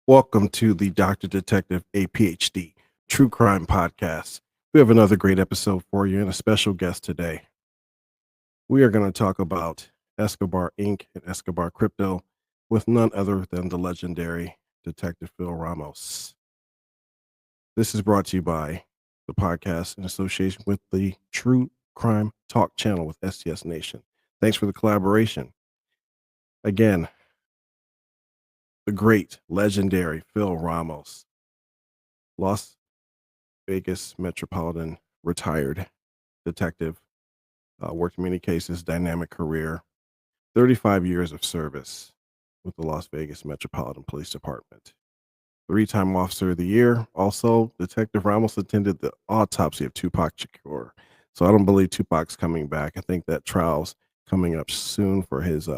Welcome to the Dr. Detective A PhD True Crime Podcast. We have another great episode for you and a special guest today. We are going to talk about Escobar Inc. and Escobar Crypto with none other than the legendary Detective Phil Ramos. This is brought to you by the podcast in association with the True Crime Talk channel with STS Nation. Thanks for the collaboration. Again, the great, legendary Phil Ramos, Las Vegas Metropolitan retired detective, worked in many cases, dynamic career, 35 years of service with the Las Vegas Metropolitan Police Department. Three-time Officer of the Year. Also, Detective Ramos attended the autopsy of Tupac Shakur. So I don't believe Tupac's coming back. I think that trial's coming up soon for his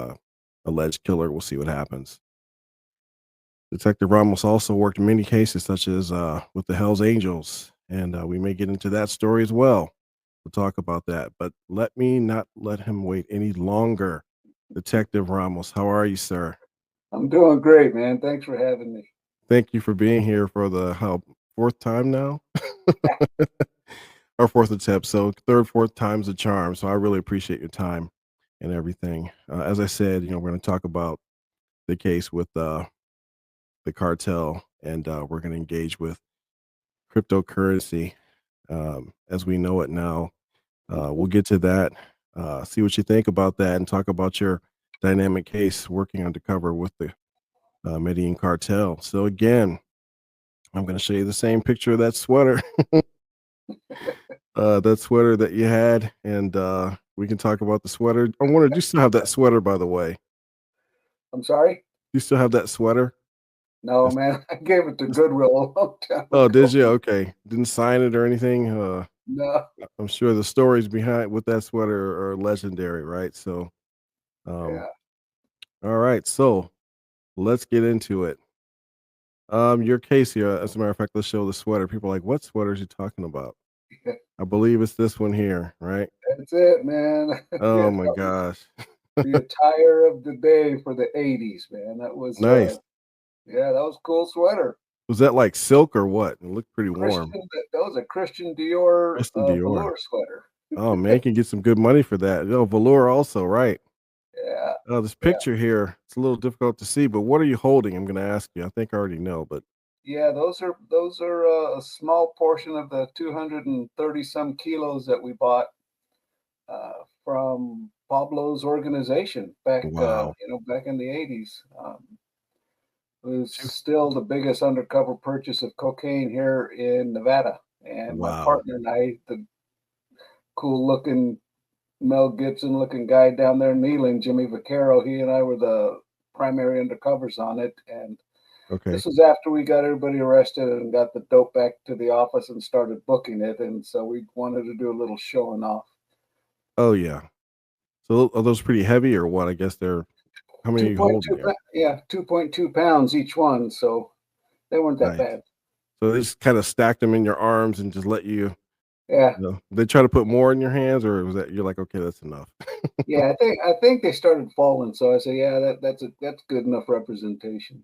alleged killer. We'll see what happens. Detective Ramos also worked in many cases, such as with the Hells Angels, and we may get into that story as well. We'll talk about that, but let me not let him wait any longer. Detective Ramos, how are you, sir? I'm doing great, man. Thanks for having me. Thank you for being here for the fourth time now, or fourth attempt. So third, fourth time's a charm. So I really appreciate your time and everything. As I said, we're going to talk about the case with the cartel, and we're going to engage with cryptocurrency as we know it now. We'll get to that, see what you think about that, and talk about your dynamic case working undercover with the Medellin cartel. So again, I'm going to show you the same picture of that sweater, that sweater that you had, and we can talk about the sweater. I wonder, do you still have that sweater, by the way? I'm sorry? Do you still have that sweater? No, man. I gave it to Goodwill a long time Oh, ago. did you? Okay. Didn't sign it or anything? No. I'm sure the stories behind with that sweater are legendary, right? So, um, Yeah. all right. So let's get into it. Your case here, as a matter of fact, let's show the sweater. People are like, what sweater is he talking about? I believe it's this one here, right? That's it, man. Oh Yeah, my that was gosh. the attire of the day for the 80s, man. That was Nice. yeah, that was a cool sweater. Was that like silk or what? It looked pretty warm. That was a Christian Dior Christian Dior. velour sweater. Oh man, you can get some good money for that. Oh, velour also, right? Yeah. Oh, this Yeah. picture here, it's a little difficult to see, but what are you holding? I'm gonna ask you. I think I already know, but Yeah, those are a small portion of the 230 some kilos that we bought from Pablo's organization wow. back in the 80s. It was Two- still the biggest undercover purchase of cocaine here in Nevada. And my Wow. partner and I, the cool looking Mel Gibson looking guy down there kneeling, Jimmy Vaccaro, he and I were the primary undercovers on it. And Okay. this was after we got everybody arrested and got the dope back to the office and started booking it. And so we wanted to do a little showing off. Oh yeah. So are those pretty heavy or what? I guess they're how many are you holding 2.2, there? yeah, 2.2 pounds each one. So they weren't that Nice. bad. So they just kind of stacked them in your arms and just let you, Yeah. they try to put more in your hands, or was that you're like, okay, that's enough? Yeah, I think they started falling, so I said, yeah, that's good enough representation.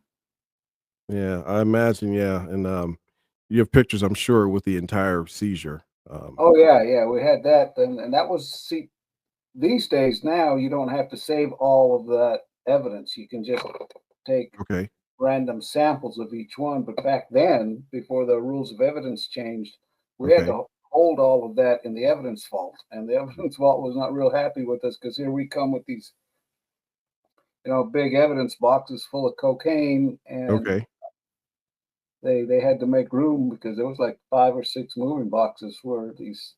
Yeah, I imagine, yeah. And you have pictures, I'm sure, with the entire seizure. Oh yeah, yeah, we had that, and that was see these days now you don't have to save all of that evidence. You can just take Okay. random samples of each one. But back then, before the rules of evidence changed, we had Okay. to hold all of that in the evidence vault, and the evidence vault was not real happy with us because here we come with these big evidence boxes full of cocaine, and Okay. they had to make room because there was like 5 or 6 moving boxes for these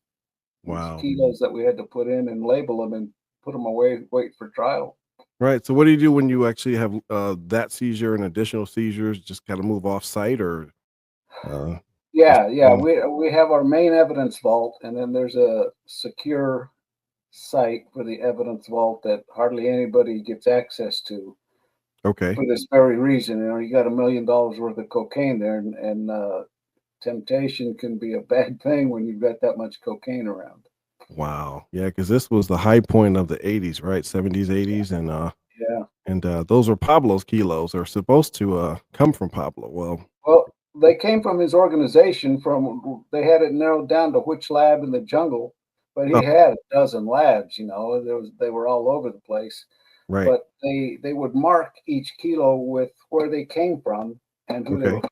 Wow. kilos that we had to put in and label them and put them away, wait for trial. Right. So what do you do when you actually have that seizure and additional seizures? Just kind of move off site, or uh, just Yeah, yeah, we have our main evidence vault, and then there's a secure site for the evidence vault that hardly anybody gets access to okay. for this very reason. You got $1 million worth of cocaine there, and temptation can be a bad thing when you've got that much cocaine around. Wow. Yeah, because this was the high point of the 80s, right? 70s, 80s, and Yeah. And those are Pablo's kilos. Are supposed to come from Pablo. Well, Well, they came from his organization. From they had it narrowed down to which lab in the jungle, but he oh, had a dozen labs. They were all over the place. right. But they would mark each kilo with where they came from and who they Okay. were.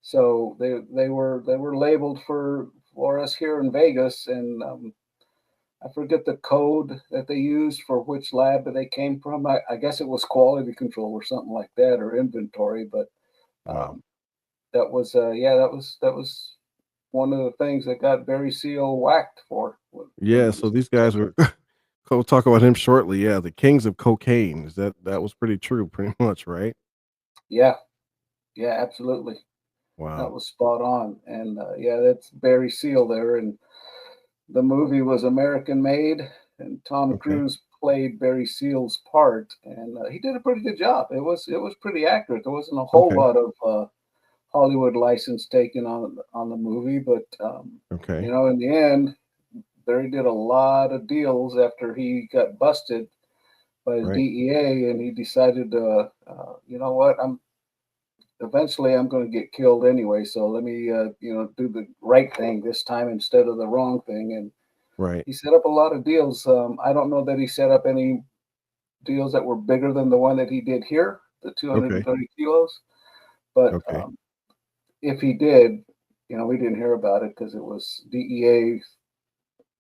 So they were labeled for us here in Vegas, and I forget the code that they used for which lab that they came from. I guess it was quality control or something like that, or inventory. But Wow. um, that was one of the things that got Barry Seal whacked for when Yeah. he So was these guys detected. were. We'll talk about him shortly. Yeah, the kings of cocaine. Is that was pretty true, pretty much, right? Yeah, yeah, absolutely. That Wow. was spot on. And yeah, that's Barry Seal there. And the movie was American made, and Tom Okay. Cruise played Barry Seal's part, and he did a pretty good job. It was pretty accurate. There wasn't a whole Okay. lot of Hollywood license taken on the movie, but Okay. in the end, Barry did a lot of deals after he got busted by the Right. DEA, and he decided, you know what, I'm going to get killed anyway, so let me, do the right thing this time instead of the wrong thing. And Right. he set up a lot of deals. I don't know that he set up any deals that were bigger than the one that he did here, the Okay. 230 kilos. But Okay. if he did, we didn't hear about it because it was DEA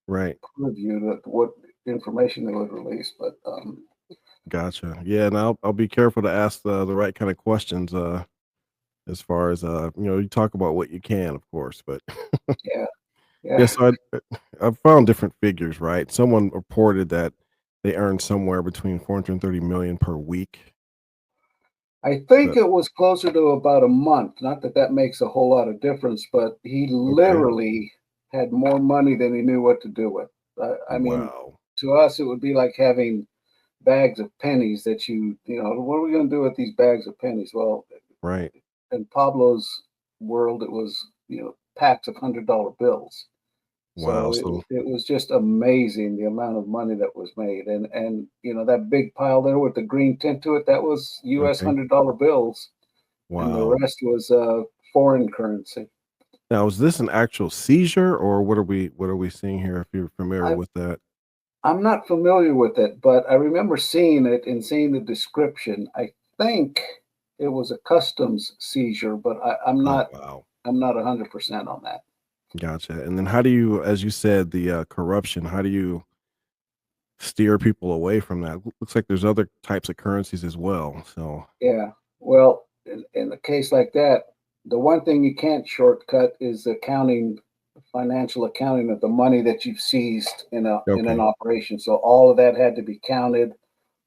Right. review that what information they would release. But Gotcha. Yeah, and I'll be careful to ask the right kind of questions. As far as you talk about what you can, of course, but yeah, yeah. yeah. So I've found different figures. Right. Someone reported that they earn somewhere between 430 million per week. I think But it was closer to about a month. Not that that makes a whole lot of difference, but he okay. literally had more money than he knew what to do with. I mean, Wow. to us, it would be like having bags of pennies that what are we going to do with these bags of pennies? Well, Right. in Pablo's world, it was, packs of $100 bills. Wow. So So it was just amazing the amount of money that was made. And that big pile there with the green tint to it, that was US okay. $100 bills, and the Wow. rest was foreign currency. Now, is this an actual seizure, or what are we seeing here? If you're familiar I with that. I'm not familiar with it, but I remember seeing it and seeing the description. I think it was a customs seizure, but I'm Oh, not wow. I'm not 100% on that. Gotcha. And then how do you, as you said, the corruption? How do you steer people away from that? Looks like there's other types of currencies as well. So Yeah. Well, in a case like that, the one thing you can't shortcut is accounting, financial accounting of the money that you've seized in an okay. operation. So all of that had to be counted,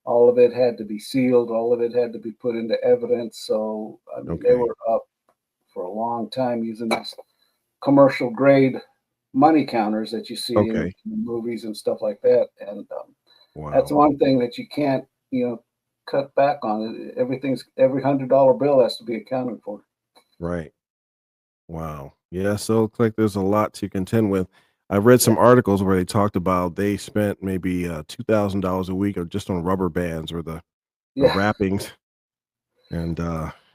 all of it had to be sealed, all of it had to be put into evidence. So I mean, they Okay. were up for a long time using these commercial grade money counters that you see Okay. in movies and stuff like that. And that's Wow. one thing that you can't, cut back on. Every $100 bill has to be accounted for. Right. Wow. Yeah. So it looks like there's a lot to contend with. I read Yeah, some articles where they talked about they spent maybe $2,000 a week or just on rubber bands or the yeah. wrappings, and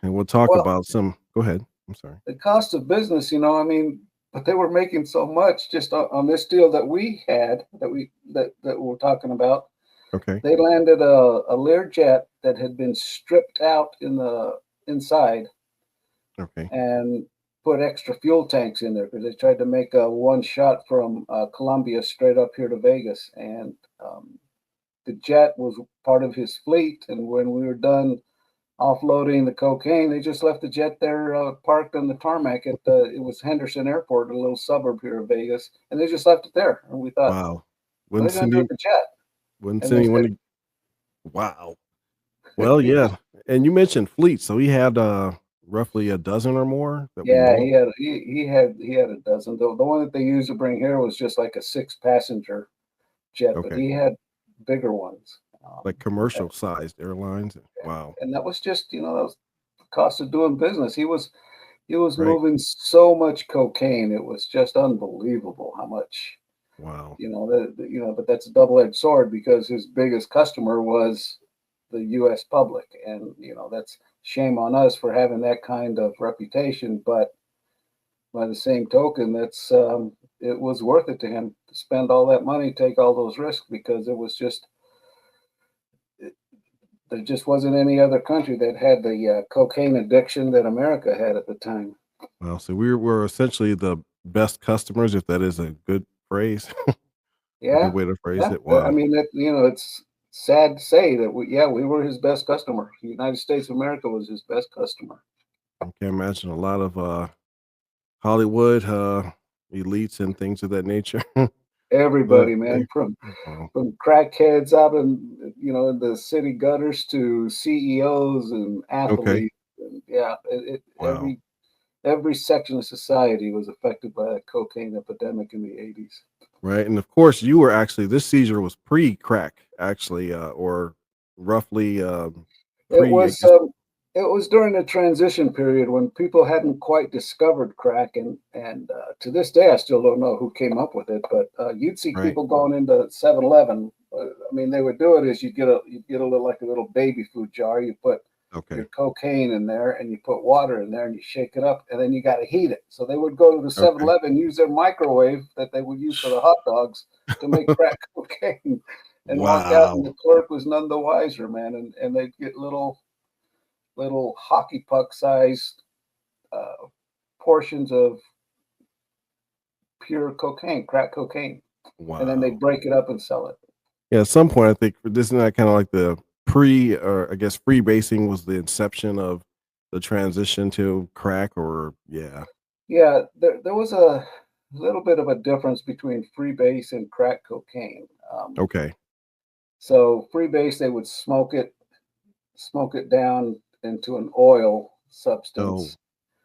we'll talk Well, about some. Go ahead. I'm sorry. the cost of business, I mean, but they were making so much just on this deal that we had that we're talking about. Okay. They landed a Learjet that had been stripped out in the inside Okay. and put extra fuel tanks in there because they tried to make a one shot from Colombia straight up here to Vegas. And the jet was part of his fleet. And when we were done offloading the cocaine, they just left the jet there parked on the tarmac at it was Henderson Airport, a little suburb here of Vegas. And they just left it there. And we thought, Wow. what are Wouldn't they going send to do any, with the jet? wouldn't And send they anyone said, to. Wow. Well, yeah. And you mentioned fleet, so he had roughly a dozen or more that we yeah, know of. he had a dozen. The one that they used to bring here was just like a 6 passenger jet, but Okay. he had bigger ones. Like Yeah, commercial sized airlines. yeah. Wow. And that was just, that was the cost of doing business. He was Right. moving so much cocaine. It was just unbelievable how much, Wow. but that's a double-edged sword because his biggest customer was, the U.S. public, and that's shame on us for having that kind of reputation. But by the same token, that's it was worth it to him to spend all that money, take all those risks, because it was just there just wasn't any other country that had the cocaine addiction that America had at the time. Well, so we're essentially the best customers, if that is a good phrase, a good Yeah, way to phrase yeah. it. I Wow. mean, it's sad to say that we were his best customer. The United States of America was his best customer. I can imagine a lot of Hollywood elites and things of that nature. But Everybody, man, wow. from crackheads out in the city gutters to CEOs and Okay. athletes. And yeah, Wow. every section of society was affected by that cocaine epidemic in the 80s. Right. And of course, you were actually this seizure was pre-crack, actually, or roughly It pre. I was guess. during the transition period when people hadn't quite discovered crack, and to this day I still don't know who came up with it. But you'd see Right. people going into 7-Eleven. I mean, they would do it as you get a little like a little baby food jar. You put your Okay. cocaine in there and you put water in there and you shake it up and then you got to heat it. So they would go to the Okay. 7-Eleven, use their microwave that they would use for the hot dogs to make crack cocaine, and walk out, and Wow. the clerk was none the wiser, man. And they'd get little hockey puck sized uh, portions of pure cocaine, crack cocaine, and then they Wow. break it up and sell it. Yeah, at some point, I think this is not kind of like the pre, or I guess freebasing was the inception of the transition to crack, or yeah. Yeah, there was a little bit of a difference between freebase and crack cocaine. Okay. So freebase, they would smoke it down into an oil Oh, substance,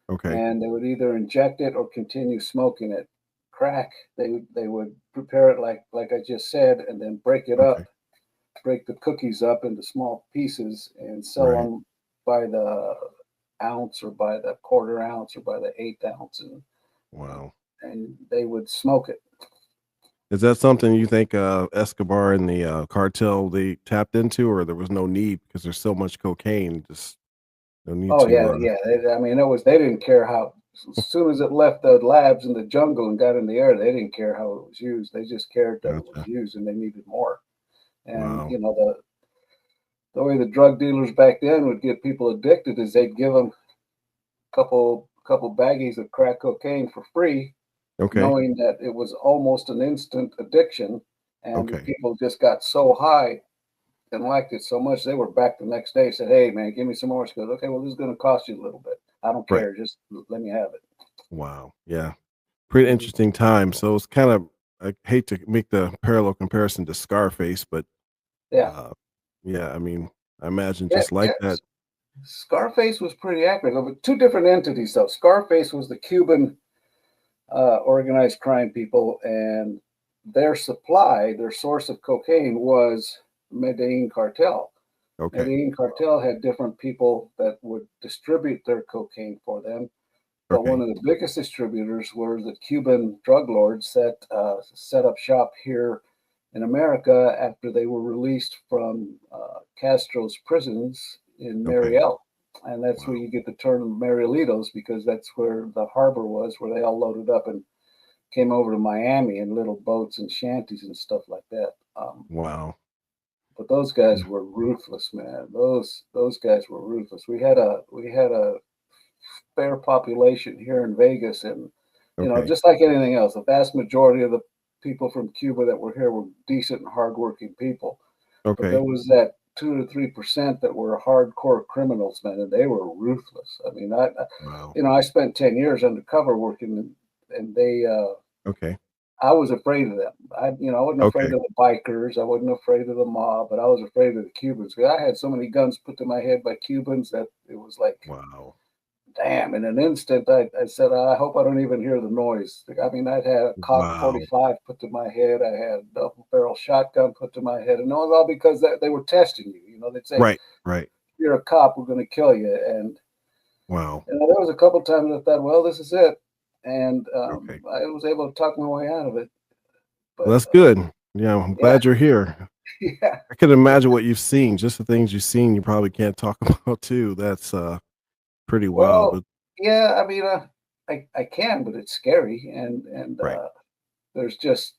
okay. and they would either inject it or continue smoking it. Crack, they would prepare it like I just said, and then break it Okay. up, break the cookies up into small pieces, and sell Right. them by the ounce or by the quarter ounce or by the eighth ounce, and, Wow. and they would smoke it. Is that something you think Escobar and the cartel they tapped into, or there was no need because there's so much cocaine, just no need Oh to. yeah, yeah. I mean, they didn't care how. As soon as it left the labs in the jungle and got in the air, they didn't care how it was used. They just cared that it was Gotcha. used, and they needed more. And Wow. the way the drug dealers back then would get people addicted is they'd give them couple baggies of crack cocaine for free, Okay. knowing that it was almost an instant addiction, and the Okay. people just got so high and liked it so much they were back the next day. Said, "Hey man, give me some more." She goes, "Okay, well this is going to cost you a little bit. I don't Right. care. Just let me have it." Wow. Yeah. Pretty Mhm. interesting time. So it's kind of, I hate to make the parallel comparison to Scarface, but Yeah, uh, yeah, I mean, I imagine yeah, just like yeah. that. Scarface was pretty accurate. But two different entities though. Scarface was the Cuban organized crime people, and their source of cocaine was Medellin cartel. Okay. Medellin cartel had different people that would distribute their cocaine for them. But one Okay. of the biggest distributors were the Cuban drug lords that set up shop here in America after they were released from Castro's prisons in Okay. Mariel. And that's where Wow. you get the term Marielitos, because that's where the harbor was, where they all loaded up and came over to Miami in little boats and shanties and stuff like that. Wow. But those guys Yeah. were ruthless, man. Those guys were ruthless. We had a fair population here in Vegas, and Okay. just like anything else, the vast majority of the people from Cuba that were here were decent and hardworking people. But there Okay. was that 2 to 3% that were hardcore criminals, man, and they were ruthless. I mean, Wow. I spent 10 years undercover working, and Okay. I was afraid of them. I wasn't afraid Okay. of the bikers. I wasn't afraid of the mob, but I was afraid of the Cubans. I had so many guns put to my head by Cubans that it was like, Wow. damn. In an instant, I said, I hope I don't even hear the noise. I mean, I'd had a cock Wow. 45 put to my head. I had a double barrel shotgun put to my head. And it was all because they were testing you. They'd say, Right. Right. you're a cop, we're going to kill you. And Wow. there was a couple times I thought, well, this is it. And Okay. I was able to talk my way out of it. Well, But that's good. Yeah, I'm yeah, glad you're here. Yeah. I can imagine what you've seen, just the things you've seen you probably can't talk about too. That's, pretty wild, Well, but yeah, I mean, I can, but it's scary, and right, there's just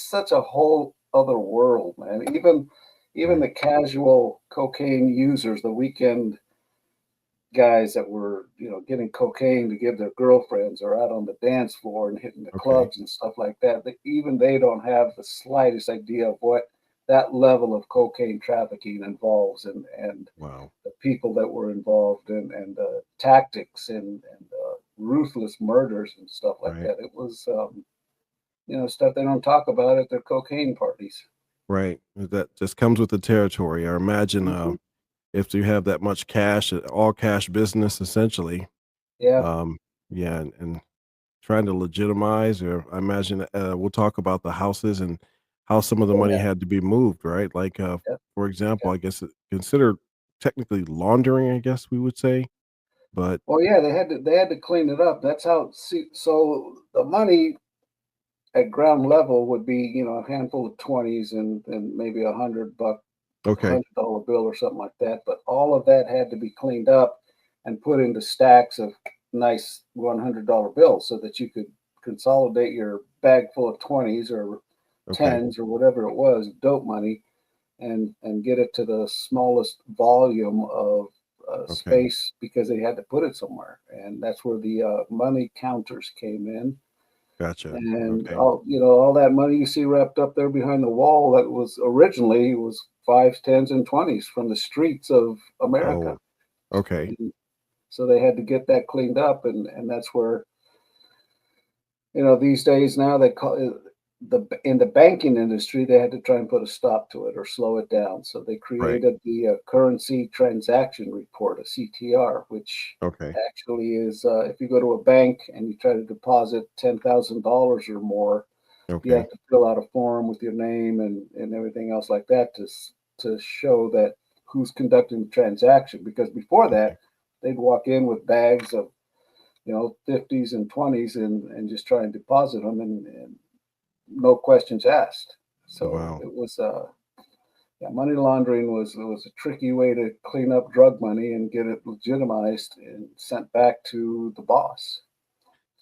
such a whole other world, man. Even right, the casual cocaine users, the weekend guys that were, getting cocaine to give their girlfriends or out on the dance floor and hitting the okay, clubs and stuff like that, even they don't have the slightest idea of what that level of cocaine trafficking involves, and wow, the people that were involved, and the tactics, and ruthless murders and stuff like right, that. It was, stuff they don't talk about at their cocaine parties. right, that just comes with the territory. I imagine, Hmm. if you have that much cash, all cash business essentially, Yeah, um, yeah, and trying to legitimize, or I imagine, we'll talk about the houses and how some of the oh money yeah, had to be moved, right? Like, yeah, for yeah. example, I guess considered technically laundering, I guess we would say, but Well, yeah, they had to clean it up. That's how. See, so the money at ground level would be, a handful of 20s, and maybe okay, $100 bill or something like that. But all of that had to be cleaned up and put into stacks of nice $100 bills so that you could consolidate your bag full of 20s or okay, tens or whatever it was, dope money, and get it to the smallest volume of okay, space, because they had to put it somewhere. And that's where the money counters came in. gotcha, And okay, all that money you see wrapped up there behind the wall, that was originally was fives, tens, and twenties from the streets of America. oh, okay, And so they had to get that cleaned up, and that's where, these days now they call it in the banking industry, they had to try and put a stop to it or slow it down. So they right, created the currency transaction report, a CTR, which okay, actually is, if you go to a bank and you try to deposit $10,000 or more, you okay, have to fill out a form with your name and everything else like that to show that who's conducting the transaction. Because before okay, that, they'd walk in with bags of, 50s and 20s, and just try and deposit them, and no questions asked. So wow. it was, yeah, money laundering was a tricky way to clean up drug money and get it legitimized and sent back to the boss.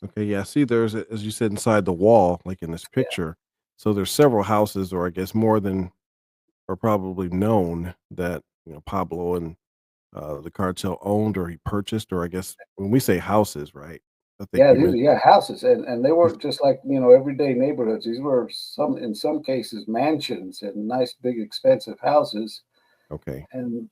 Okay, yeah. See, there's as you said, inside the wall, like in this Yeah, picture. So there's several houses, or I guess more than are probably known that Pablo and the cartel owned, or he purchased, or I guess when we say houses, right? I think yeah, you these are, mentioned yeah, houses, and they these. weren't just like, everyday neighborhoods. These were, in some cases, mansions and nice big expensive houses. Okay, And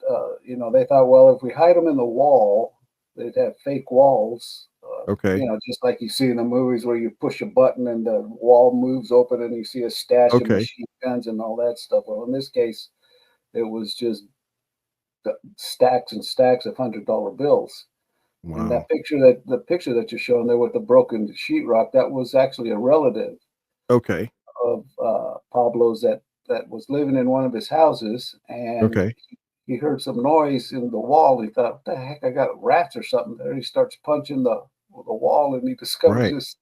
they thought, well, if we hide them in the wall, they'd have fake walls. okay, Just like you see in the movies where you push a button and the wall moves open and you see a stash of okay. machine guns and all that stuff. Well, in this case, it was just stacks and stacks of $100 bills. And Wow. the picture that you're showing there with the broken sheetrock, that was actually a relative Okay, of Pablo's, that was living in one of his houses, and okay, he heard some noise in the wall. He thought, "What the heck? I got rats or something there." He starts punching the wall, and he discovers right. this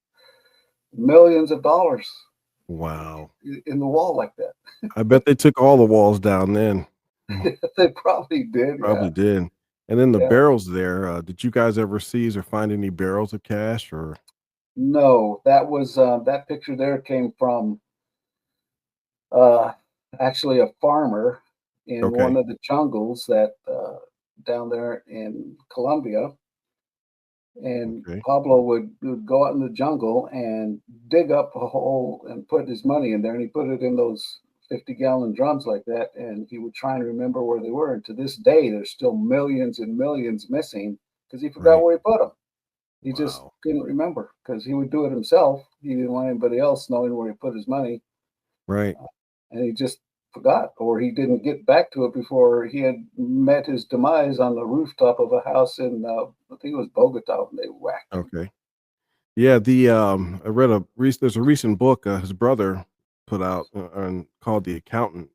millions of dollars Wow. in the wall like that. I bet they took all the walls down then. Mm, They probably did. Yeah, probably did. And then the yeah. barrels there. Did you guys ever seize or find any barrels of cash? Or No, that picture there came from uh, actually a farmer in one okay, of the jungles that down there in Colombia. And okay, Pablo would go out in the jungle and dig up a hole and put his money in there, and he put it in those 50-gallon drums like that, and he would try and remember where they were. And to this day, there's still millions and millions missing because he forgot right. where he put them. He just Wow. couldn't remember because he would do it himself. He didn't want anybody else knowing where he put his money, Right. and he just forgot, or he didn't get back to it before he had met his demise on the rooftop of a house in, I think it was Bogota, when they whacked him. Okay. Yeah, I read there's a recent book his brother put out and called The Accountant,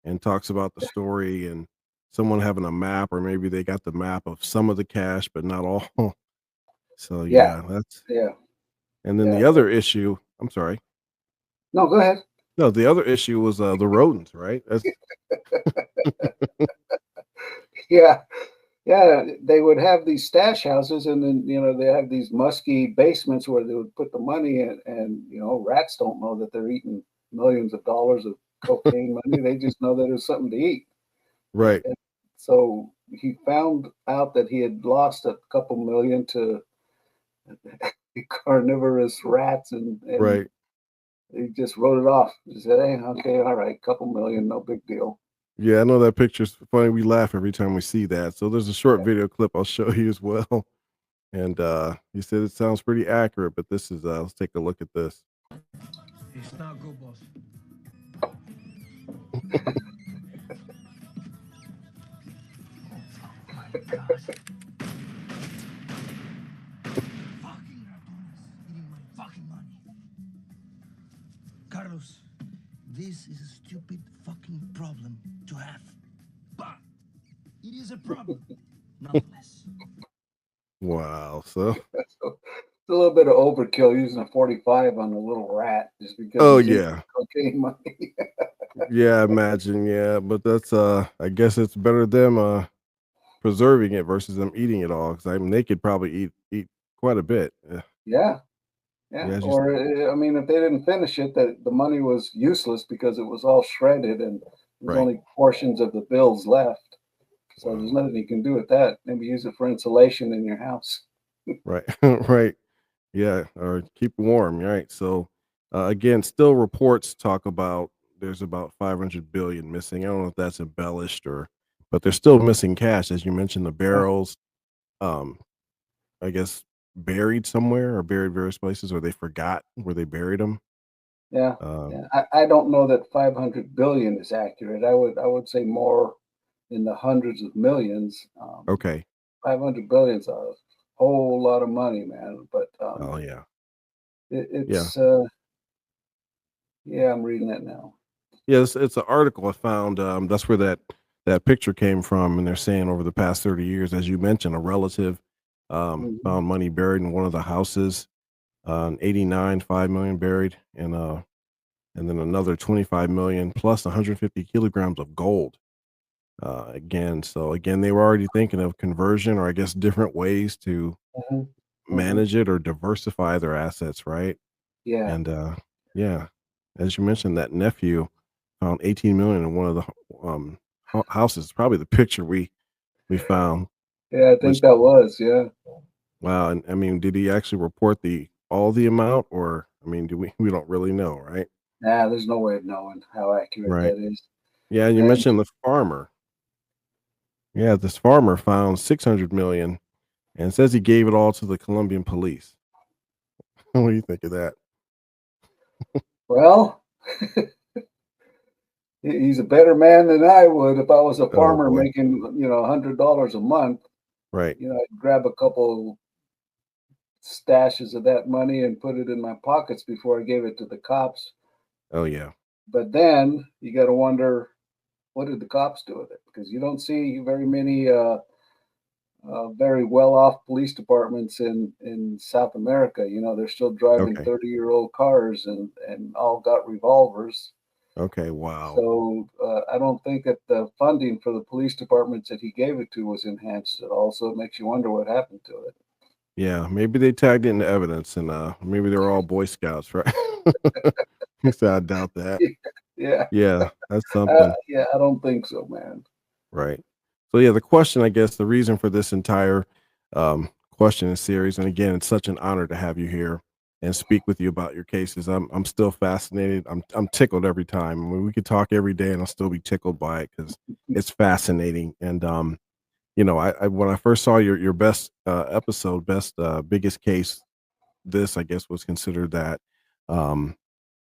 and talks about the story and someone having a map, or maybe they got the map of some of the cash but not all. So Yeah, yeah, that's yeah, and then yeah. the other issue, I'm sorry. No, go ahead. No, the other issue was the rodents, right? That's Yeah, yeah. They would have these stash houses, and then they have these musky basements where they would put the money in, and rats don't know that they're eating millions of dollars of cocaine money. They just know that it's something to eat. right, And so he found out that he had lost a couple million to carnivorous rats, and right. he just wrote it off. He said, "Hey, okay, all right, couple million, no big deal." Yeah, I know that picture's funny. We laugh every time we see that. So there's a short video clip I'll show you as well. And he said it sounds pretty accurate, but this is let's take a look at this. It's not good, boss. Oh my gosh. Fucking ratones eating my fucking money. Carlos, this is a stupid fucking problem to have. But it is a problem, nonetheless. Wow. So So it's a little bit of overkill using a 45 on a little rat just because oh he's eating yeah. cocaine money. Yeah, I imagine, yeah. But that's I guess it's better them preserving it versus them eating it all. Because I mean they could probably eat quite a bit. Yeah. Yeah, yeah. Yeah, just Or I mean, if they didn't finish it, that the money was useless because it was all shredded and there's right. only portions of the bills left. So there's Wow. nothing you can do with that. Maybe use it for insulation in your house. Right. right. Yeah, or keep warm, right? So, again, still reports talk about there's about 500 billion missing. I don't know if that's embellished or, but they're still missing cash, as you mentioned. The Yeah, barrels, um, I guess, buried somewhere or buried various places, or they forgot where they buried them. yeah, Um, yeah. I don't know that 500 billion is accurate. I would say more in the hundreds of millions. okay. 500 billion is a whole lot of money, man. But Oh yeah, it, yeah, it's yeah, I'm reading that now. yeah. It's an article I found. That's where that picture came from, and they're saying over the past 30 years, as you mentioned, a relative Hmm. found money buried in one of the houses. 89, 5 million buried, and then another 25 million plus 150 kilograms of gold. Again, so again, they were already thinking of conversion, or I guess different ways to Hmm. Hmm. manage it or diversify their assets, right? Yeah, And yeah, as you mentioned, that nephew found 18 million in one of the houses. Probably the picture we found, yeah. I which think that was, yeah. wow. And I mean, did he actually report the all the amount, or I mean, do we don't really know, right? Nah, there's no way of knowing how accurate Right. that is. Yeah, you And mentioned the farmer. Yeah, this farmer found 600 million and says he gave it all to the Colombian police. What do you think of that? well, he's a better man than I would if I was a Oh farmer boy. making, $100 a month. Right. I'd grab a couple stashes of that money and put it in my pockets before I gave it to the cops. Oh yeah. But then you got to wonder, what did the cops do with it? Because you don't see very many very well-off police departments in South America. They're still driving Okay. 30-year-old cars and all got revolvers. Okay. Wow. So I don't think that the funding for the police departments that he gave it to was enhanced at all. So it makes you wonder what happened to it. Yeah. Maybe they tagged it into evidence and maybe they're all Boy Scouts, right? He said, I doubt that. Yeah, Yeah, that's something. yeah, I don't think so, man. Right. So yeah, the question, I guess, the reason for this entire question and series, and again, it's such an honor to have you here and speak with you about your cases. I'm still fascinated. I'm tickled every time. I mean, we could talk every day, and I'll still be tickled by it because it's fascinating. And I when I first saw your best episode, best biggest case, this I guess was considered that. Um,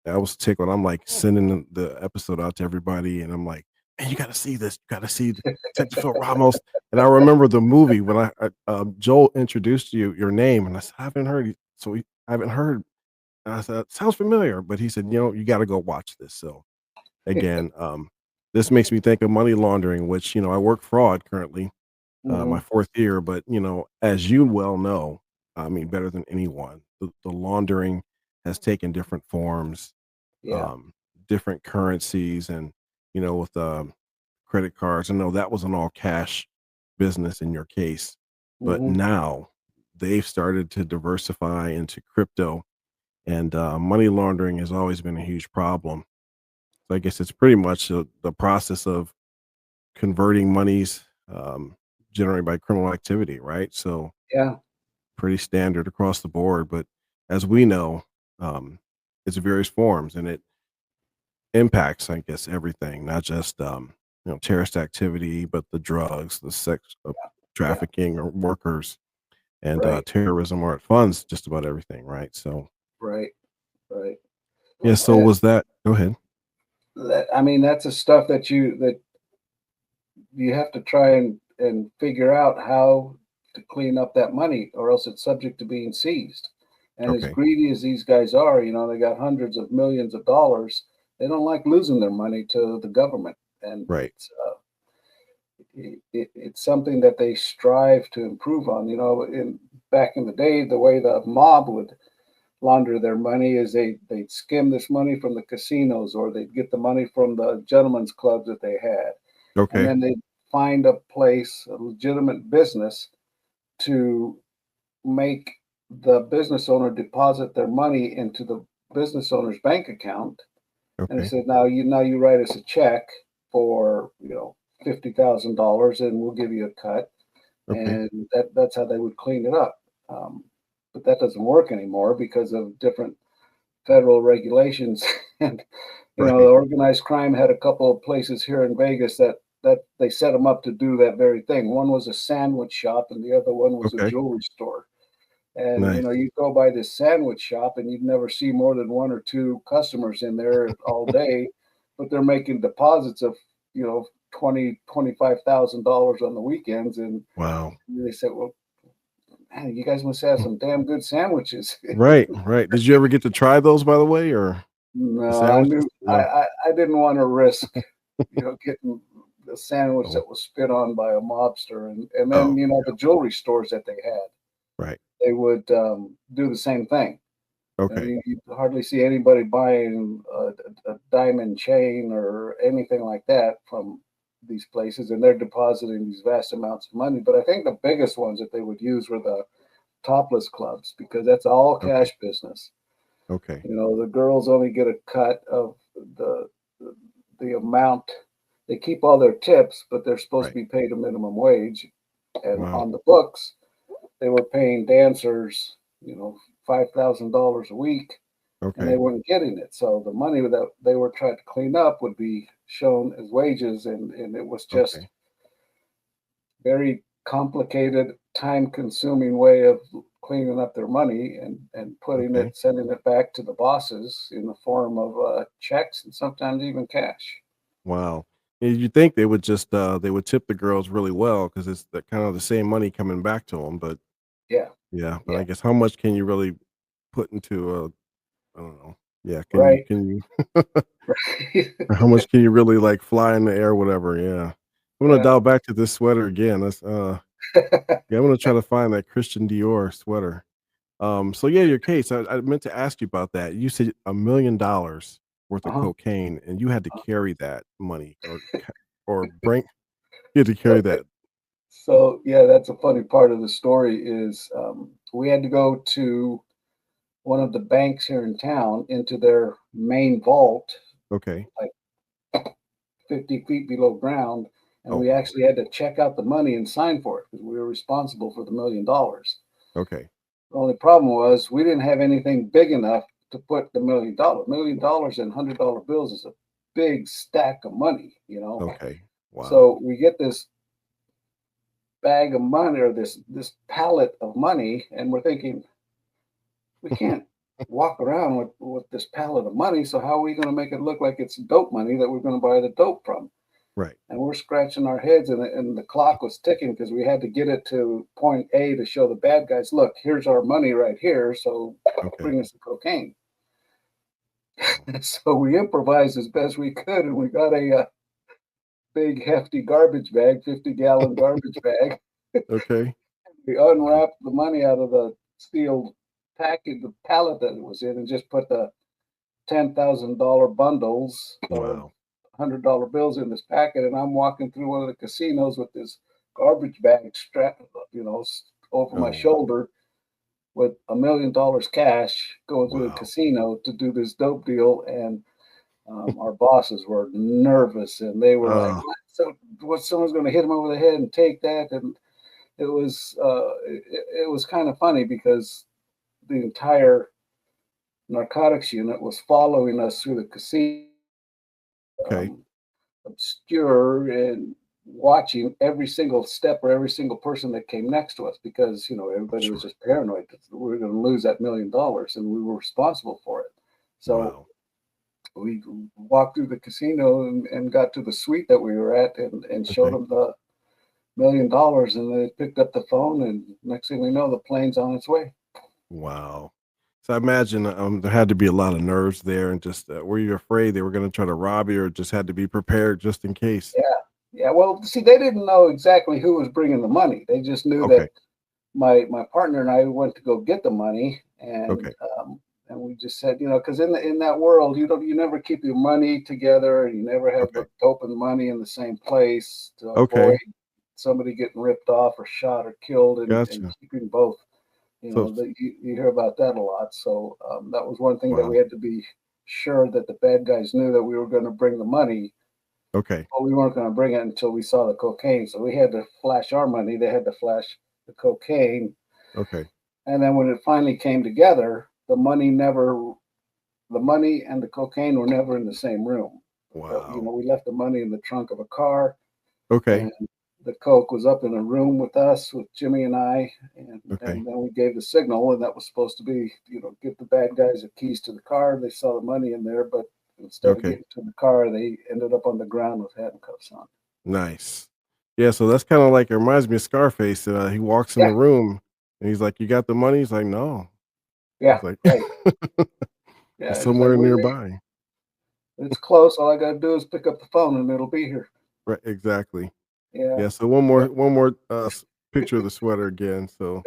I was tickled. I'm like sending the episode out to everybody, and I'm like, "Man, you got to see this. You got to see Detective Phil Ramos." And I remember the movie when Joel introduced your name, and I said, "I haven't heard." I haven't heard. And I said, "Sounds familiar," but he said, you got to go watch this." So again, this makes me think of money laundering, which I work fraud currently, my Hmm. fourth year, but as you well know, I mean, better than anyone, the laundering has taken different forms, Yeah, um, different currencies and, with credit cards. I know that was an all cash business in your case, but Hmm. now they've started to diversify into crypto, and money laundering has always been a huge problem. So I guess it's pretty much the process of converting monies generated by criminal activity, right? So Yeah. pretty standard across the board. But as we know, um, it's various forms, and it impacts, I guess, everything, not just terrorist activity, but the drugs, the sex Yeah. trafficking or workers, and Right. terrorism, or it funds just about everything, right? So Right. Right. yeah. So And was that? Go ahead. I mean, that's the stuff that you have to try and figure out how to clean up that money, or else it's subject to being seized. And as Okay. greedy as these guys are, they got hundreds of millions of dollars. They don't like losing their money to the government, and Right. it's something that they strive to improve on. In back in the day, the way the mob would launder their money is they'd skim this money from the casinos, or they'd get the money from the gentlemen's clubs that they had, and Okay. then they'd find a place, a legitimate business, to make the business owner deposit their money into the business owner's bank account. And they Okay. said, now you write us a check for $50,000, and we'll give you a cut. Okay. And that's how they would clean it up. But that doesn't work anymore because of different federal regulations. And the Right. organized crime had a couple of places here in Vegas that they set them up to do that very thing. One was a sandwich shop, and the other one was a Okay. jewelry store. And Nice. you go by this sandwich shop, and you'd never see more than one or two customers in there all day, but they're making deposits of you know $25,000 on the weekends. And Wow. they said, well, man, you guys must have some damn good sandwiches. Right. Right. Did you ever get to try those, by the way, or the No, I sandwiches? knew No. I didn't want to risk, getting the sandwich Oh. that was spit on by a mobster. And then, Oh. the jewelry stores that they had, Right. they would do the same thing. Okay. You hardly see anybody buying a diamond chain or anything like that from these places, and they're depositing these vast amounts of money. But I think the biggest ones that they would use were the topless clubs, because that's all Okay. cash business. Okay. The girls only get a cut of the the amount. They keep all their tips, but they're supposed to Right. be paid a minimum wage. And Wow. on the books, they were paying dancers, $5,000 a week, and they Okay. weren't getting it. So the money that they were trying to clean up would be shown as wages, and it was just Okay. very complicated, time-consuming way of cleaning up their money, and Okay. sending it back to the bosses in the form of checks and sometimes even cash. Wow. And you think they would just they would tip the girls really well because it's the kind of the same money coming back to them, but Yeah, yeah, but yeah, I guess how much can you really put into a I don't know. Yeah, right, can you right. how much can you really like fly in the air, whatever? Yeah. I'm gonna Yeah. dial back to this sweater again. Let's yeah, I'm gonna try to find that Christian Dior sweater. So yeah, your case. I meant to ask you about that. You said $1 million worth of Uh-huh. cocaine, and you had to carry that money, or bring you had to carry that. So yeah, that's a funny part of the story is we had to go to one of the banks here in town into their main vault, Okay. like 50 feet below ground, and Oh we wow. actually had to check out the money and sign for it because we were responsible for the $1 million. Okay. The only problem was we didn't have anything big enough to put the $1 million. $1 million in $100 bills is a big stack of money. Okay. Wow. So we get this bag of money, or this pallet of money, and we're thinking we can't walk around with this pallet of money. So how are we going to make it look like it's dope money that we're going to buy the dope from? Right. And we're scratching our heads, and the clock was ticking because we had to get it to point A to show the bad guys, look, here's our money right here. So Okay. bring us the cocaine. Wow. So we improvised as best we could, and we got a big hefty garbage bag, 50-gallon garbage bag. Okay. We Wow. unwrapped the money out of the steel package, the pallet that it was in, and just put the $10,000 bundles of Wow. $100 bills in this packet, and I'm walking through one of the casinos with this garbage bag strapped, over my Oh, shoulder with $1 million cash going through the wow. casino to do this dope deal. And our bosses were nervous, and they were like, Oh, "What? So, what? Someone's going to hit him over the head and take that?" And it was kind of funny because the entire narcotics unit was following us through the casino, okay. um, obscure and watching every single step or every single person that came next to us because everybody was Sure. just paranoid that we were going to lose that $1 million and we were responsible for it. So Wow. we walked through the casino and got to the suite that we were at and showed Okay. them the $1 million, and they picked up the phone, and next thing we know, the plane's on its way. Wow. So I imagine there had to be a lot of nerves there, and just were you afraid they were going to try to rob you, or just had to be prepared just in case? Yeah, yeah. Well, see, they didn't know exactly who was bringing the money. They just knew Okay. that my partner and I went to go get the money, Okay. and we just said, because in that world, you never keep your money together, and you never have Okay. the dope and money in the same place to avoid Okay. somebody getting ripped off or shot or killed, and Gotcha. keeping both. So That you hear about that a lot. So that was one thing that we wow. had to be sure that the bad guys knew that we were going to bring the money, Okay. but we weren't going to bring it until we saw the cocaine. So we had to flash our money. They had to flash the cocaine. Okay. And then when it finally came together, the money and the cocaine were never in the same room. Wow. We left the money in the trunk of a car, Okay. and the coke was up in a room with us, with Jimmy and I, Okay. and then we gave the signal, and that was supposed to be, give the bad guys the keys to the car. They saw the money in there, but instead of Okay. getting to the car, they ended up on the ground with handcuffs on. Nice. Yeah. So that's kind of like it reminds me of Scarface. He walks in Yeah, the room and he's like, "You got the money?" He's like, "No." yeah, He's like, right. "It's Yeah, it's like somewhere nearby." it's close. All I got to do is pick up the phone, and it'll be here. Right. Exactly. Yeah, Yeah, so yeah, one more picture of the sweater again. So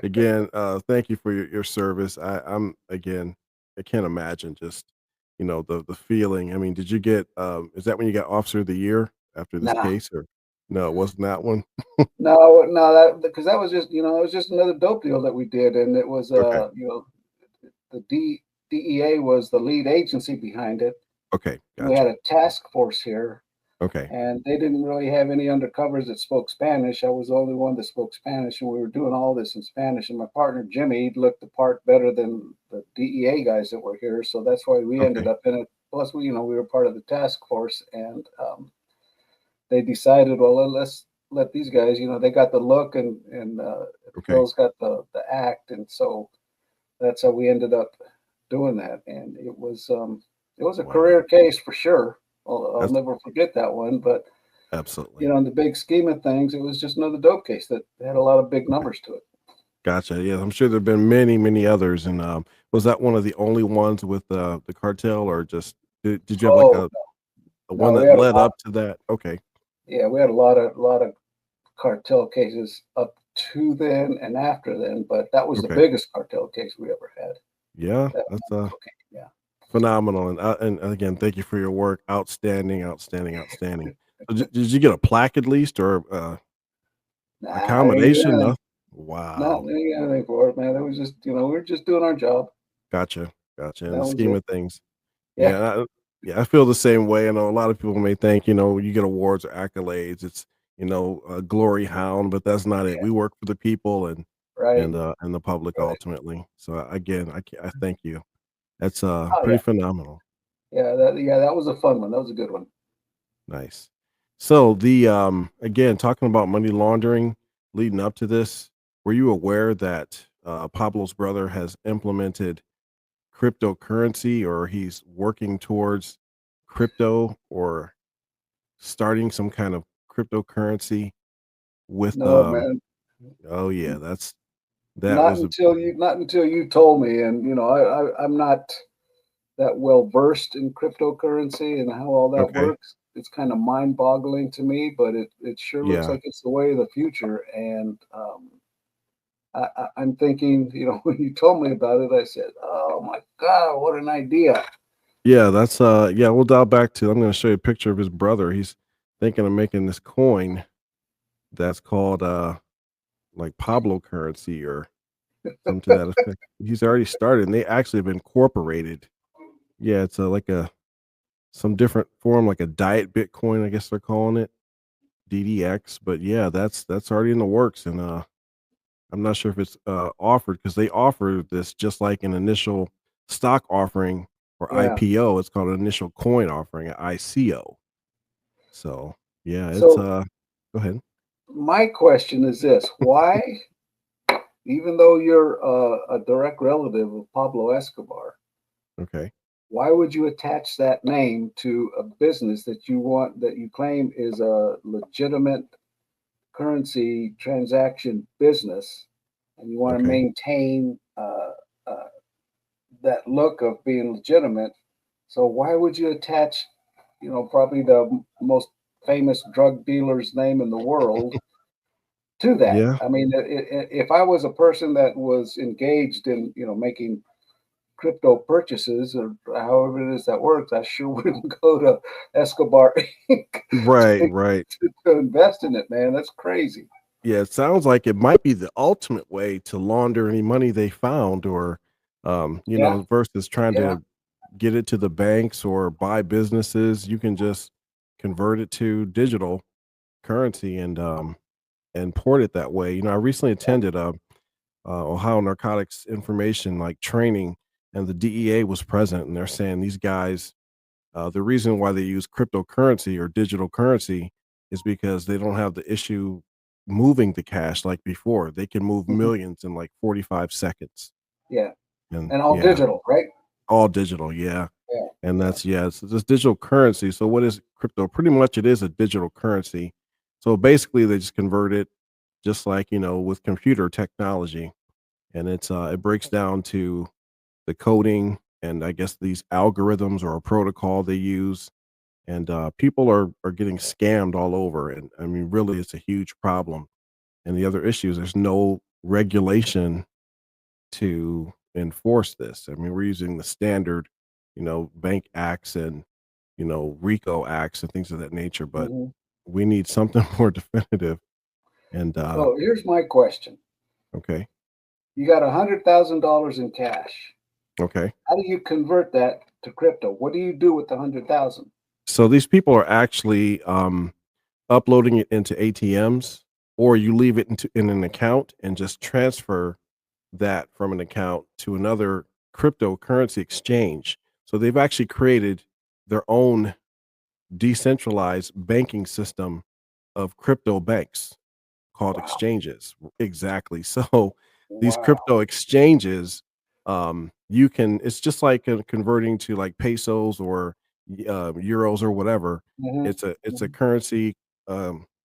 again, thank you for your service. I'm again, I can't imagine just the feeling. I mean, did you get is that when you got officer of the year after this nah. case, or no, it wasn't that one? No, no, that because that was just it was just another dope deal that we did, and it was Okay. the DEA was the lead agency behind it. Okay, We had gotcha. a task force here, Okay. and they didn't really have any undercovers that spoke Spanish. I was the only one that spoke Spanish, and we were doing all this in Spanish. And my partner Jimmy looked the part better than the DEA guys that were here, so that's why we ended Okay. up in it. Plus, we were part of the task force, and they decided, well, let's let these guys. They got the look, and Okay. Phil's got the act, and so that's how we ended up doing that. And it was a Wow. career case for sure. I'll That's never forget that one. But absolutely. in the big scheme of things, it was just another dope case that had a lot of big Okay. numbers to it. Gotcha. Yeah, I'm sure there've been many, many others. And was that one of the only ones with the cartel, or just did you have like Oh a one no, we that had a led lot. up to that? Okay. Yeah, we had a lot of cartel cases up to then and after then, but that was the Okay. biggest cartel case we ever had. Yeah, That that's cocaine. Yeah. phenomenal. And again, thank you for your work. Outstanding, outstanding, outstanding. So did you get a plaque at least, or Nah, I didn't get accommodation? anything. No. No, Wow. we didn't get anything for it, man. It was just, we were just doing our job. Gotcha. Gotcha. In That the was scheme it. of things, Yeah, yeah, yeah, I feel the same way. I know a lot of people may think you get awards or accolades. It's a glory hound, but that's not it. yeah, We work for the people and right, and the public right. ultimately. So again, I thank you. That's Oh pretty yeah, phenomenal. that was a fun one. That was a good one. Nice. So the again, talking about money laundering leading up to this, were you aware that Pablo's brother has implemented cryptocurrency, or he's working towards crypto, or starting some kind of cryptocurrency with No, man, oh yeah, that was a not until you told me, and I'm not that well versed in cryptocurrency and how all that okay. works. It's kind of mind boggling to me, but it sure looks Yeah. like it's the way of the future. And I'm thinking, when you told me about it, I said, "Oh my God, what an idea!" Yeah, that's yeah, we'll dial back to I'm gonna show you a picture of his brother. He's thinking of making this coin that's called like Pablo currency or something to that effect. He's already started and they actually have incorporated. Yeah, it's like a some different form, like a diet Bitcoin, I guess they're calling it, DDX. But yeah, that's already in the works, and I'm not sure if it's offered because they offer this just like an initial stock offering or Yeah. IPO. It's called an initial coin offering, an ICO. So yeah, it's So go ahead. my question is this: why, even though you're a direct relative of Pablo Escobar, Okay. why would you attach that name to a business that you claim is a legitimate currency transaction business, and you want to Okay. maintain uh, that look of being legitimate? So why would you attach, probably the most famous drug dealer's name in the world to that? Yeah. I mean, if I was a person that was engaged in, making crypto purchases or however it is that works, I sure wouldn't go to Escobar Inc. Right. to, Right. to invest in it, man. That's crazy. Yeah, it sounds like it might be the ultimate way to launder any money they found or Yeah, versus trying yeah, to get it to the banks or buy businesses, you can just convert it to digital currency and port it that way. I recently yeah. attended a Ohio narcotics information like training, and the DEA was present, and they're saying these guys, the reason why they use cryptocurrency or digital currency is because they don't have the issue moving the cash like before. They can move Mhm. millions in like 45 seconds. Yeah, And and all yeah, digital, right? all digital. Yeah. Yeah, And yeah. that's, yeah, it's this digital currency. So what is crypto? Pretty much it is a digital currency. So basically they just convert it just like, with computer technology. And it breaks down to the coding and I guess these algorithms or a protocol they use. And people are getting scammed all over. And I mean, really, it's a huge problem. And the other issue is there's no regulation to enforce this. I mean, we're using the standard, bank acts and, RICO acts and things of that nature, but Mhm. we need something more definitive. And So here's my question. okay, You got $100,000 in cash. okay. How do you convert that to crypto? What do you do with the 100,000? So these people are actually uploading it into ATMs, or you leave it in an account and just transfer that from an account to another cryptocurrency exchange. So they've actually created their own decentralized banking system of crypto banks called Wow. exchanges. Exactly. So these Wow. crypto exchanges, you can, it's just like converting to like pesos or euros or whatever. Mhm, It's a mhm. currency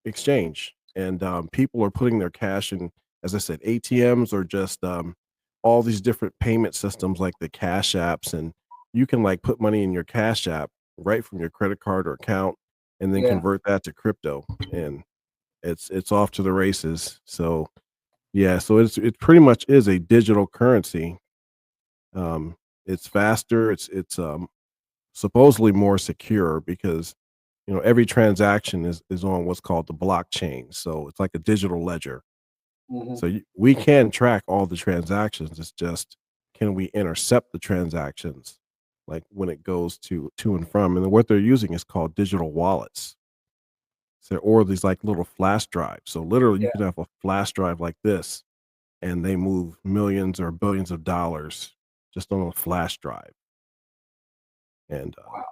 exchange. And people are putting their cash in, as I said, ATMs or just all these different payment systems like the cash apps. And you can like put money in your cash app right from your credit card or account and then Yeah. convert that to crypto. And it's off to the races. So yeah, so it pretty much is a digital currency. Um, it's faster. It's supposedly more secure because every transaction is on what's called the blockchain. So it's like a digital ledger. Mhm. So we can track all the transactions. It's just can we intercept the transactions, like when it goes to and from. And what they're using is called digital wallets. So, or these like little flash drives. So literally, you Yeah. can have a flash drive like this, and they move millions or billions of dollars just on a flash drive. And Wow.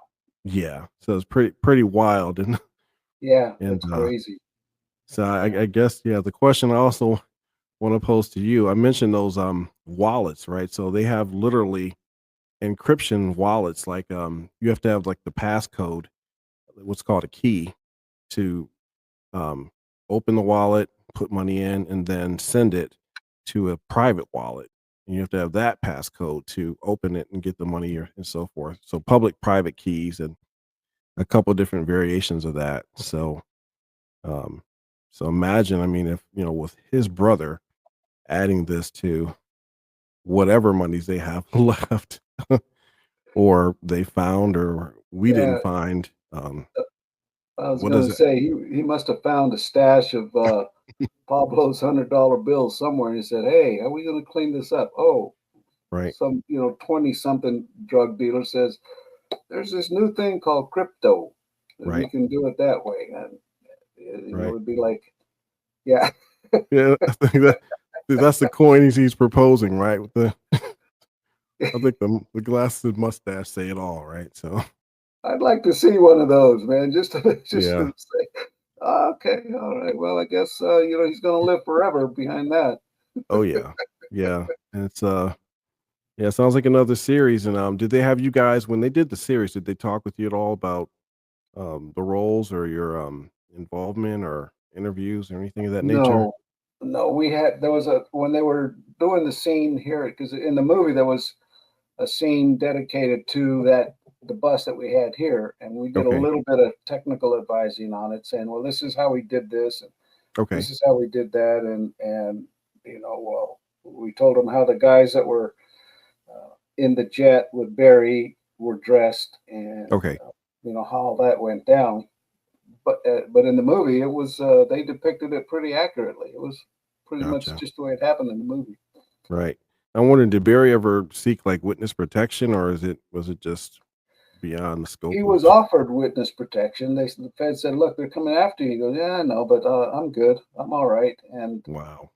yeah, so it's pretty wild. And Yeah, and that's crazy. so Yeah. I guess yeah, the question I also want to pose to you, I mentioned those wallets, right? So they have literally encryption wallets. Like you have to have like the passcode, what's called a key, to um, open the wallet, put money in, and then send it to a private wallet. And you have to have that passcode to open it and get the money and so forth. So public private keys and a couple different variations of that. Um, so imagine, I mean, if with his brother adding this to whatever monies they have left, or they found or we didn't Yeah, find. I was What gonna does it? say he must have found a stash of Pablo's $100 bills somewhere, and he said, "Hey, how are we gonna clean this up?" Oh, Right, some 20 something drug dealer says there's this new thing called crypto, and we right, can do it that way, and right. it'd be like, yeah, Yeah, I think that's the coin he's proposing, right? With the I think the glasses and mustache say it all, right? So I'd like to see one of those, man, just to just yeah. to say, "Ah, okay, all right, well, I guess he's gonna live forever behind that." Oh yeah. Yeah. And it's yeah, it sounds like another series. And did they have you guys when they did the series, did they talk with you at all about the roles or your involvement or interviews or anything of that nature? No, no, there was a when they were doing the scene here because in the movie there was a scene dedicated to the bus that we had here, and we did a Okay. little bit of technical advising on it, saying, "Well, this is how we did this, and Okay. this is how we did that," and well, we told them how the guys that were in the jet with Barry were dressed, and Okay. how all that went down. But in the movie, it was they depicted it pretty accurately. It was pretty much Gotcha. just the way it happened in the movie. Right. I wondering, did Barry ever seek like witness protection or was it just beyond the He scope of was offered witness protection. The Fed said, "Look, they're coming after you." He goes, "Yeah, I know, but I'm good. I'm all right." And wow.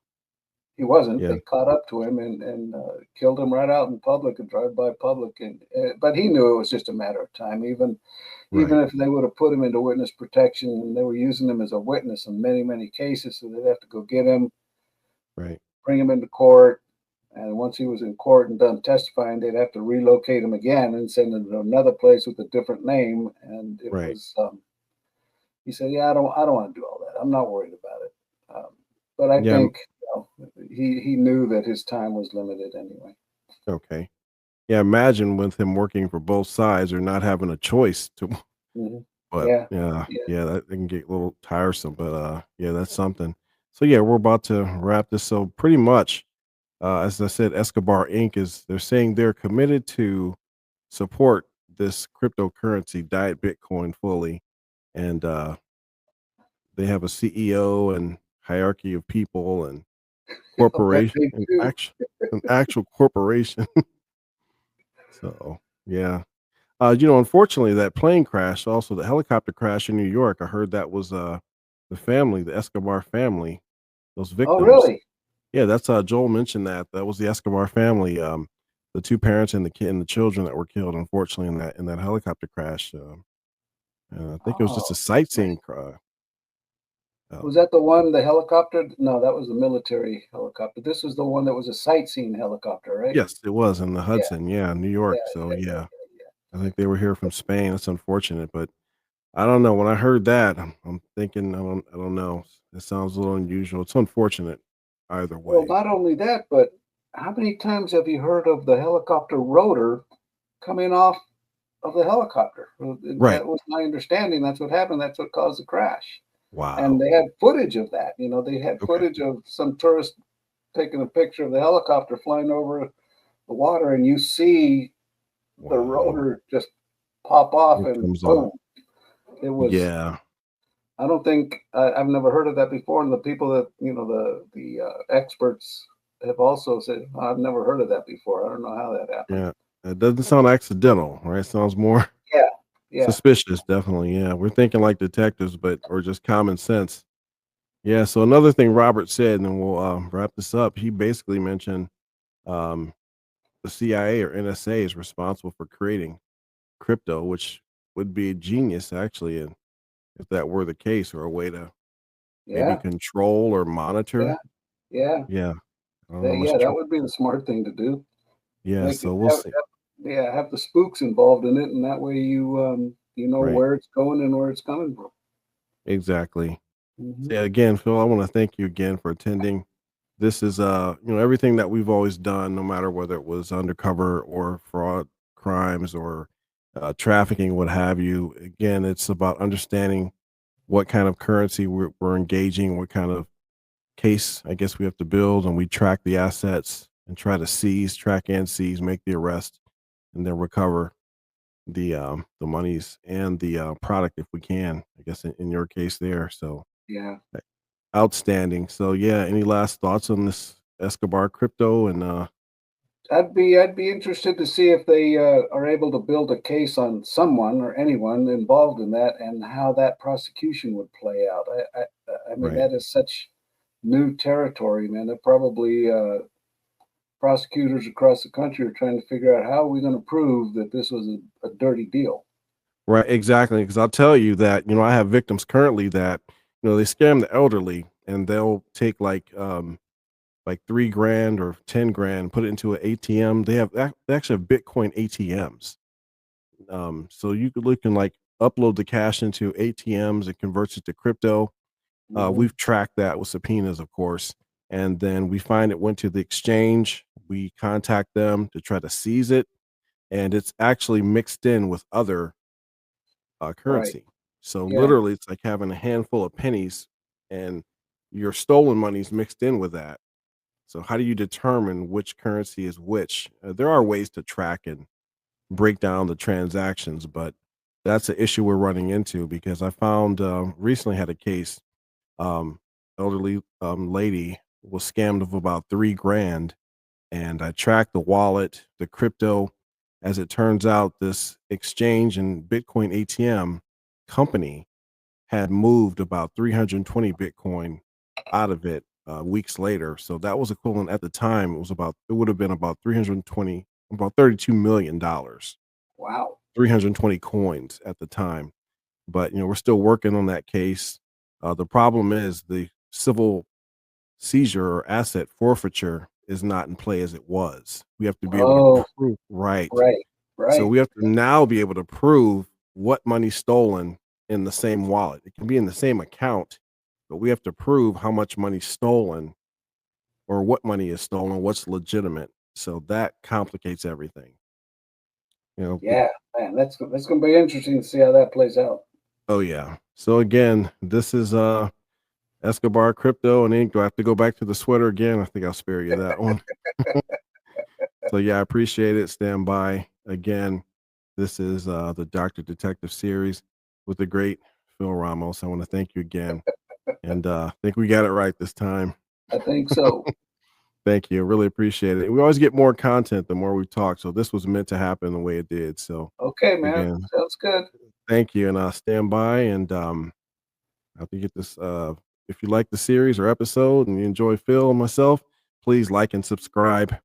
he wasn't. Yeah. They caught up to him and killed him right out in public, a drive-by public. And but he knew it was just a matter of time. Even Right. if they would have put him into witness protection, and they were using him as a witness in many cases, so they'd have to go get him, Right. bring him into court. And once he was in court and done testifying, they'd have to relocate him again and send him to another place with a different name. And it Right. was, he said, "Yeah, I don't want to do all that. I'm not worried about it." But I Yeah. think he knew that his time was limited anyway. Okay. Yeah, imagine with him working for both sides or not having a choice to Hmm. but Yeah, yeah, yeah. yeah, that can get a little tiresome, but yeah, that's something. So yeah, we're about to wrap this. So pretty much, as I said, Escobar Inc. is they're saying they're committed to support this cryptocurrency diet Bitcoin fully. And they have a CEO and hierarchy of people and I bet corporation they and do. actual corporation. So yeah. Unfortunately, that plane crash, also the helicopter crash in New York, I heard that was the family, the Escobar family, those Oh, victims. really? Yeah, that's Joel mentioned that. That was the Escobar family, the two parents and the kid and the children that were killed, unfortunately, in that helicopter crash. I think it was just a Oh, man. sightseeing. Was Um, that the one, the helicopter? No, that was the military helicopter. This was the one that was a sightseeing helicopter, right? yes, it was in the Yeah, Hudson, yeah, New yeah, York. So yeah, yeah, yeah, yeah, I think they were here from Spain. That's unfortunate, but I don't know. When I heard that, I'm thinking, I don't know. It sounds a little unusual. It's unfortunate either Well, way. not only that, but how many times have you heard of the helicopter rotor coming off of the helicopter? Well, Right. that was my understanding. That's what happened. That's what caused the crash. And Wow. they had footage of that. They had Okay. footage of some tourist taking a picture of the helicopter flying over the water, and you see the Wow. rotor just pop off, It and comes off. boom. It was. Yeah. I don't think I've never heard of that before, and the people that the experts have also said, "I've never heard of that before. I don't know how that happened." Yeah. It doesn't sound accidental, right? Sounds more Yeah, yeah, suspicious, definitely. Yeah. We're thinking like detectives, but or just common sense. Yeah. So another thing Robert said, and then we'll wrap this up. He basically mentioned um, the CIA or NSA is responsible for creating crypto, which would be a genius actually, and if that were the case, or a way to maybe yeah, control or yeah, monitor. yeah. Yeah, I don't know how That, much yeah, that truth. would be the smart thing to do. Yeah, Make it so we'll see. yeah, have the spooks involved in it, and that way you know Right, where it's going and where it's coming from. exactly. Hmm. So, yeah, again, Phil, I want to thank you again for attending. This is everything that we've always done, no matter whether it was undercover or fraud crimes or trafficking, what have you. Again, it's about understanding what kind of currency we're engaging, what kind of case I guess we have to build, and we track the assets and try to track and seize, make the arrest, and then recover. the monies and the product if we can. I guess in your case there. So Yeah. outstanding. So yeah, any last thoughts on this Escobar crypto and I'd be interested to see if they are able to build a case on someone or anyone involved in that, and how that prosecution would play out. I mean, right. that is such new territory, man. They're probably prosecutors across the country are trying to figure out how are we going to prove that this was a dirty deal. Right, exactly. Because I'll tell you that, I have victims currently that, they scam the elderly and they'll take like 3 grand or 10 grand, put it into an ATM. They actually have Bitcoin ATMs. So you could look and like upload the cash into ATMs and converts it to crypto. Mhm. We've tracked that with subpoenas, of course. And then we find it went to the exchange. We contact them to try to seize it. And it's actually mixed in with other Right. currency. So Yeah. literally, it's like having a handful of pennies and your stolen money's mixed in with that. So how do you determine which currency is which? There are ways to track and break down the transactions, but that's an issue we're running into because I found recently had a case. Elderly lady was scammed of about 3 grand, and I tracked the wallet, the crypto. As it turns out, this exchange and Bitcoin ATM company had moved about 320 Bitcoin out of it weeks later. So that was equivalent at the time. It would have been about 320, about $32 million, Wow. 320 coins at the time. But we're still working on that case. The problem is the civil seizure or asset forfeiture is not in play as it was. We have to be able to Oh, prove right. right. So Right. we have to now be able to prove what money's stolen in the same wallet. It can be in the same account, but we have to prove how much money's stolen or what money is stolen, what's legitimate. So that complicates everything. You know, be- Yeah, man. That's going to be interesting to see how that plays out. oh yeah. So again, this is Escobar Crypto and Inc. Do I have to go back to the sweater again? I think I'll spare you that one. So yeah, I appreciate it. Stand by. Again, this is the Doctor Detective series with the great Phil Ramos. I want to thank you again. And I think we got it right this time. I think so. Thank you. Really appreciate it. We always get more content the more we talk. So this was meant to happen the way it did. So Okay, man. again, Sounds good. thank you. And stand by and I have to get this if you like the series or episode and you enjoy Phil and myself, please like and subscribe.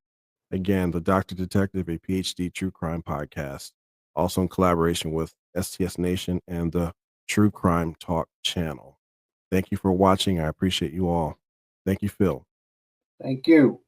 Again, the Dr. Detective, a PhD true crime podcast, also in collaboration with STS Nation and the True Crime Talk channel. Thank you for watching. I appreciate you all. Thank you, Phil. Thank you.